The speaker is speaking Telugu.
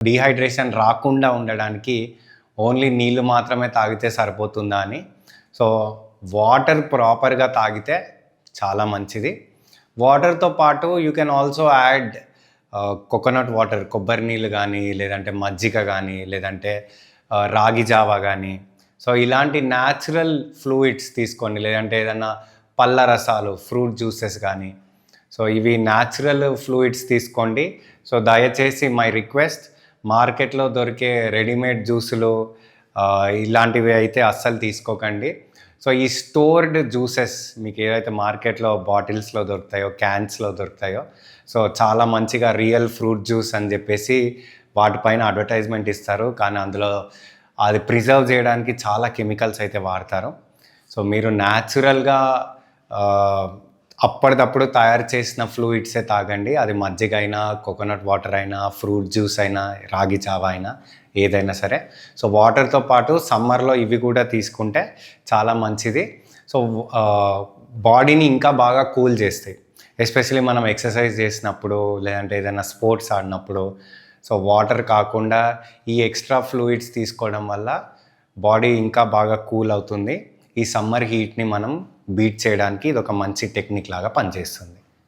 డీహైడ్రేషన్ రాకుండా ఉండడానికి ఓన్లీ నీళ్ళు మాత్రమే తాగితే సరిపోతుందా అని. సో వాటర్ ప్రాపర్గా తాగితే చాలా మంచిది. వాటర్తో పాటు you can also add coconut water, కొబ్బరి నీళ్ళు కానీ, లేదంటే మజ్జిగ కానీ, లేదంటే రాగి జావా కానీ. సో ఇలాంటి న్యాచురల్ ఫ్లూయిడ్స్ తీసుకోండి, లేదంటే ఏదన్నా పళ్ళ రసాలు, ఫ్రూట్ జ్యూసెస్ కానీ. సో ఇవి న్యాచురల్ ఫ్లూయిడ్స్ తీసుకోండి. సో దయచేసి మై రిక్వెస్ట్, మార్కెట్లో దొరికే రెడీమేడ్ జ్యూసులు ఇలాంటివి అయితే అస్సలు తీసుకోకండి. సో ఈ స్టోర్డ్ జ్యూసెస్ మీకు ఏదైతే మార్కెట్లో బాటిల్స్లో దొరుకుతాయో, క్యాన్స్లో దొరుకుతాయో, సో చాలా మంచిగా రియల్ ఫ్రూట్ జ్యూస్ అని చెప్పేసి వాటిపైన అడ్వర్టైజ్మెంట్ ఇస్తారు, కానీ అందులో అది ప్రిజర్వ్ చేయడానికి చాలా కెమికల్స్ అయితే వాడతారు. సో మీరు న్యాచురల్గా అప్పటిదప్పుడు తయారు చేసిన ఫ్లూయిడ్సే తాగండి. అది మజ్జిగ అయినా, కోకోనట్ వాటర్ అయినా, ఫ్రూట్ జ్యూస్ అయినా, రాగి చావా అయినా, ఏదైనా సరే. సో వాటర్తో పాటు సమ్మర్లో ఇవి కూడా తీసుకుంటే చాలా మంచిది. సో బాడీని ఇంకా బాగా కూల్ చేస్తాయి, ఎస్పెషలీ మనం ఎక్సర్సైజ్ చేసినప్పుడు, లేదంటే ఏదైనా స్పోర్ట్స్ ఆడినప్పుడు. సో వాటర్ కాకుండా ఈ ఎక్స్ట్రా ఫ్లూయిడ్స్ తీసుకోవడం వల్ల బాడీ ఇంకా బాగా కూల్ అవుతుంది. ఈ సమ్మర్ హీట్ని మనం బీట్ చేయడానికి ఇది ఒక మంచి టెక్నిక్ లాగా పనిచేస్తుంది.